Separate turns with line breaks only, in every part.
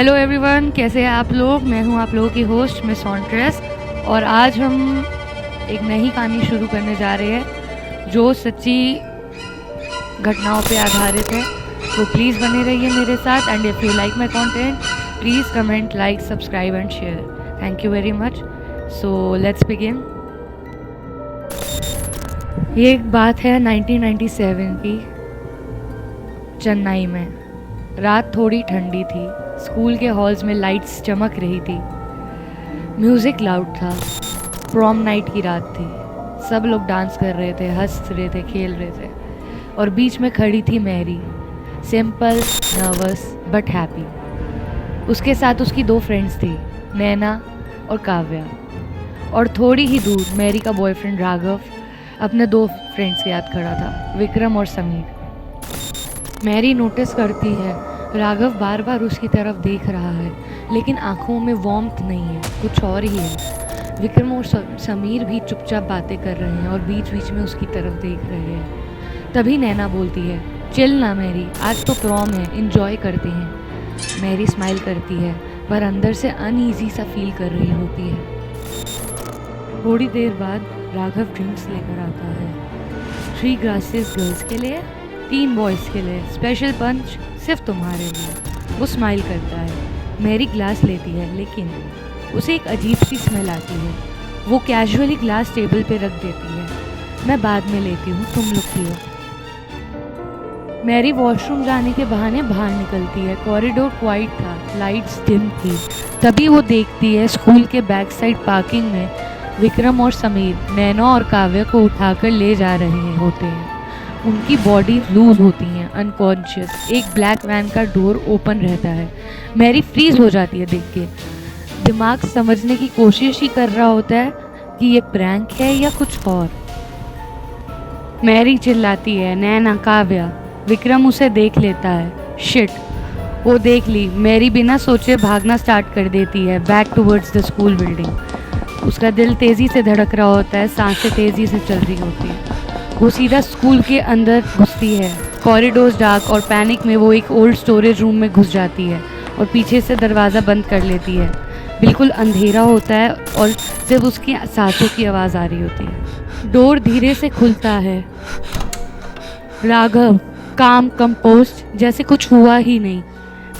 Hello everyone, कैसे हैं आप लोग। मैं हूं आप लोगों की होस्ट मिस ऑन्ट्रेस और आज हम एक नई कहानी शुरू करने जा रहे हैं जो सच्ची घटनाओं पे आधारित है। तो प्लीज़ बने रहिए मेरे साथ and if you like my content please comment, like, subscribe and share. Thank you very much. So let's begin. ये एक बात है 1997 की, चेन्नई में। रात थोड़ी ठंडी थी। स्कूल के हॉल्स में लाइट्स चमक रही थी। म्यूज़िक लाउड था। प्रॉम नाइट की रात थी। सब लोग डांस कर रहे थे, हंस रहे थे, खेल रहे थे। और बीच में खड़ी थी Mary, simple, nervous but happy. उसके साथ उसकी दो फ्रेंड्स थी, नैना और काव्या। और थोड़ी ही दूर मैरी का बॉयफ्रेंड राघव अपने दो फ्रेंड्स के साथ खड़ा था, विक्रम और समीर। मैरी नोटिस करती है राघव बार बार उसकी तरफ देख रहा है, लेकिन आंखों में वार्मथ नहीं है, कुछ और ही है। विक्रम और समीर भी चुपचाप बातें कर रहे हैं और बीच बीच में उसकी तरफ देख रहे हैं। तभी नैना बोलती है, चिल ना मैरी, आज तो प्रॉम है, इंजॉय करते हैं। मैरी स्माइल करती है पर अंदर से अनईजी सा फील कर रही होती है। थोड़ी देर बाद राघव ड्रिंक्स लेकर आता है। 3 ग्लासेस गर्ल्स के लिए, 3 बॉयज़ के लिए, स्पेशल पंच सिर्फ तुम्हारे लिए। वो स्माइल करता है। मैरी ग्लास लेती है लेकिन उसे एक अजीब सी स्मेल आती है। वो कैजुअली ग्लास टेबल पे रख देती है। मैं बाद में लेती हूँ, तुम लोग पियो। मैरी वॉशरूम जाने के बहाने बाहर निकलती है। कॉरिडोर क्वाइट था, लाइट्स डिम थी। तभी वो देखती है स्कूल के बैक साइड पार्किंग में विक्रम और समीर नैना और काव्या को उठाकर ले जा रहे होते हैं। उनकी बॉडी लूज होती हैं, अनकॉन्शियस। एक ब्लैक वैन का डोर ओपन रहता है। मैरी फ्रीज हो जाती है देख के। दिमाग समझने की कोशिश ही कर रहा होता है कि ये प्रैंक है या कुछ और। मैरी चिल्लाती है, नैना, काव्या। विक्रम उसे देख लेता है। शिट, वो देख ली। मैरी बिना सोचे भागना स्टार्ट कर देती है, back towards the school building. उसका दिल तेज़ी से धड़क रहा होता है, सांसें तेज़ी से चल रही होती है। वो सीधा स्कूल के अंदर घुसती है। कॉरिडोर्स डार्क और पैनिक में वो एक ओल्ड स्टोरेज रूम में घुस जाती है और पीछे से दरवाज़ा बंद कर लेती है। बिल्कुल अंधेरा होता है और सिर्फ उसकी सांसों की आवाज़ आ रही होती है। डोर धीरे से खुलता है। राघव काम, कंपोस्ट, जैसे कुछ हुआ ही नहीं।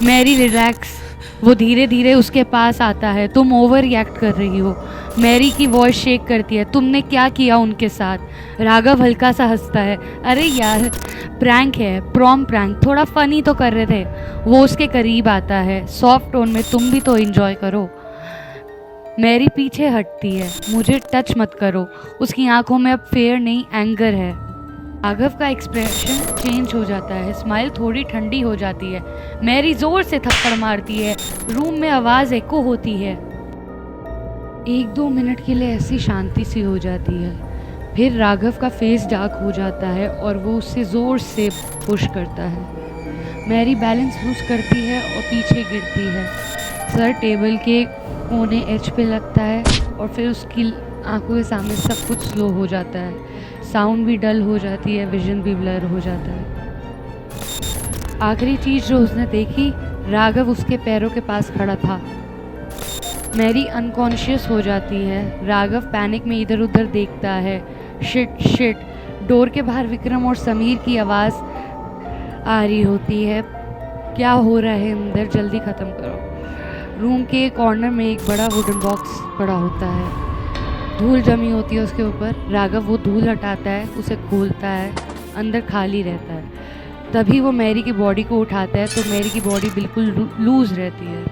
Mary relax. वो धीरे धीरे उसके पास आता है। तुम ओवर रिएक्ट कर रही हो। मैरी की वॉइस शेक करती है, तुमने क्या किया उनके साथ। राघव हल्का सा हंसता है, अरे यार प्रैंक है, प्रॉम प्रैंक, थोड़ा फनी तो कर रहे थे। वो उसके करीब आता है सॉफ्ट टोन में, तुम भी तो एंजॉय करो। मैरी पीछे हटती है, मुझे टच मत करो। उसकी आंखों में अब फेयर नहीं, एंगर है। राघव का एक्सप्रेशन चेंज हो जाता है, स्माइल थोड़ी ठंडी हो जाती है। मैरी जोर से थप्पड़ मारती है। रूम में आवाज़ एको होती है। 1-2 मिनट के लिए ऐसी शांति सी हो जाती है। फिर राघव का फेस डार्क हो जाता है और वो उससे ज़ोर से पुश करता है। मैरी बैलेंस लूज करती है और पीछे गिरती है। सर टेबल के कोने एज पे लगता है और फिर उसकी आंखों के सामने सब कुछ स्लो हो जाता है। साउंड भी डल हो जाती है, विजन भी ब्लर हो जाता है। आखिरी चीज़ जो उसने देखी, राघव उसके पैरों के पास खड़ा था। मैरी अनकॉन्शियस हो जाती है। राघव पैनिक में इधर उधर देखता है। Shit shit. डोर के बाहर विक्रम और समीर की आवाज़ आ रही होती है, क्या हो रहा है अंदर, जल्दी ख़त्म करो। रूम के कॉर्नर में एक बड़ा वुडन बॉक्स पड़ा होता है। धूल जमी होती है उसके ऊपर। राघव वो धूल हटाता है, उसे खोलता है, अंदर खाली रहता है। तभी वो मैरी की बॉडी को उठाता है तो मैरी की बॉडी बिल्कुल लूज रहती है,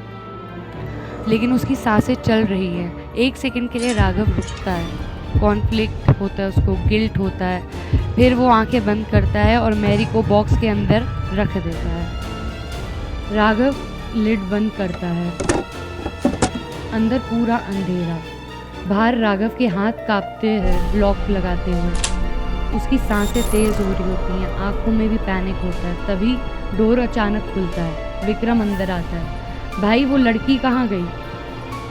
लेकिन उसकी सांसें चल रही हैं। 1 सेकंड के लिए राघव रुकता है। कॉन्फ्लिक्ट होता है उसको, गिल्ट होता है। फिर वो आंखें बंद करता है और मैरी को बॉक्स के अंदर रख देता है। राघव लिड बंद करता है। अंदर पूरा अंधेरा। बाहर राघव के हाथ कांपते हैं लॉक लगाते हुए। उसकी सांसें तेज़ हो रही होती हैं, आंखों में भी पैनिक होता है। तभी डोर अचानक खुलता है। विक्रम अंदर आता है। भाई वो लड़की कहाँ गई?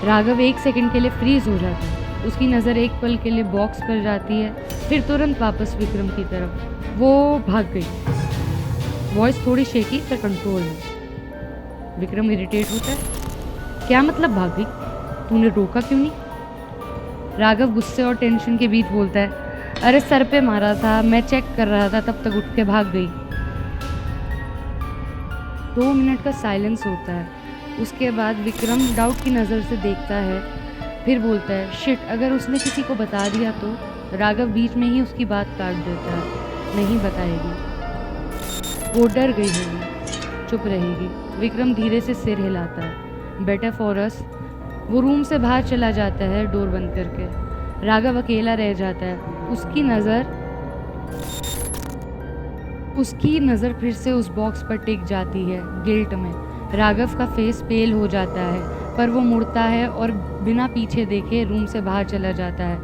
राघव 1 सेकंड के लिए फ्रीज हो जाता है। उसकी नज़र एक पल के लिए बॉक्स पर जाती है, फिर तुरंत वापस विक्रम की तरफ। वो भाग गई। वॉइस थोड़ी शेकी पर कंट्रोल है। विक्रम इरिटेट होता है, क्या मतलब भाग गई, तूने रोका क्यों नहीं? राघव गुस्से और टेंशन के बीच बोलता है, अरे सर पे मारा था, मैं चेक कर रहा था, तब तक उठ के भाग गई। 2 मिनट का साइलेंस होता है। उसके बाद विक्रम डाउट की नज़र से देखता है, फिर बोलता है, शिट, अगर उसने किसी को बता दिया तो? राघव बीच में ही उसकी बात काट देता है, नहीं बताएगी, वो डर गई होगी, चुप रहेगी। विक्रम धीरे से सिर हिलाता है, बेटर फॉर अस। वो रूम से बाहर चला जाता है डोर बंद करके। राघव अकेला रह जाता है। उसकी नज़र फिर से उस बॉक्स पर टिक जाती है, गिल्ट में। राघव का फेस पेल हो जाता है, पर वो मुड़ता है और बिना पीछे देखे रूम से बाहर चला जाता है।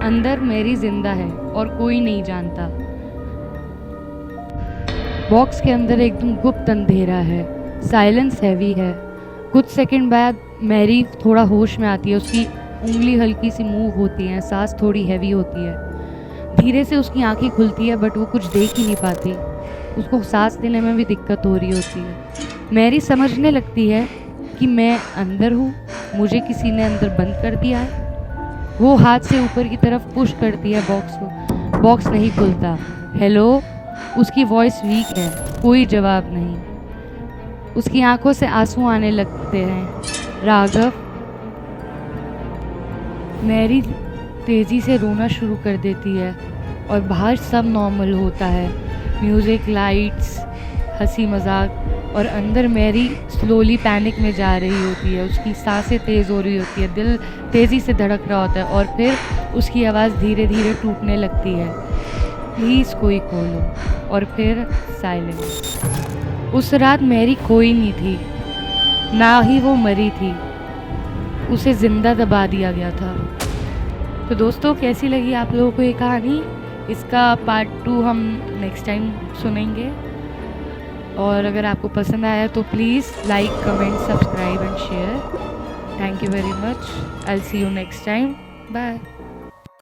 अंदर मैरी जिंदा है और कोई नहीं जानता। बॉक्स के अंदर एकदम गुप्त अंधेरा है, साइलेंस हैवी है। कुछ सेकंड बाद मैरी थोड़ा होश में आती है, उसकी उंगली हल्की सी मूव होती है, सांस थोड़ी हैवी होती है। धीरे से उसकी आंखें खुलती है, बट वो कुछ देख ही नहीं पाती, उसको सांस लेने में भी दिक्कत हो रही होती है। मैरी समझने लगती है कि मैं अंदर हूँ, मुझे किसी ने अंदर बंद कर दिया है। वो हाथ से ऊपर की तरफ पुश करती है बॉक्स को, बॉक्स नहीं खुलता। हेलो, उसकी वॉइस वीक है, कोई जवाब नहीं। उसकी आंखों से आंसू आने लगते हैं। राघव। मैरी तेज़ी से रोना शुरू कर देती है और बाहर सब नॉर्मल होता है, म्यूज़िक, लाइट्स, हंसी मजाक, और अंदर मैरी स्लोली पैनिक में जा रही होती है। उसकी सांसें तेज़ हो रही होती है, दिल तेज़ी से धड़क रहा होता है और फिर उसकी आवाज़ धीरे धीरे टूटने लगती है, प्लीज़ कोई खोलो। और फिर साइलेंस। उस रात मैरी खोई नहीं थी, ना ही वो मरी थी, उसे ज़िंदा दबा दिया गया था। तो दोस्तों, कैसी लगी आप लोगों को ये कहानी? इसका पार्ट 2 हम नेक्स्ट टाइम सुनेंगे। और अगर आपको पसंद आया तो please like, comment, subscribe and share. Thank you very much. I will see you next time. Bye.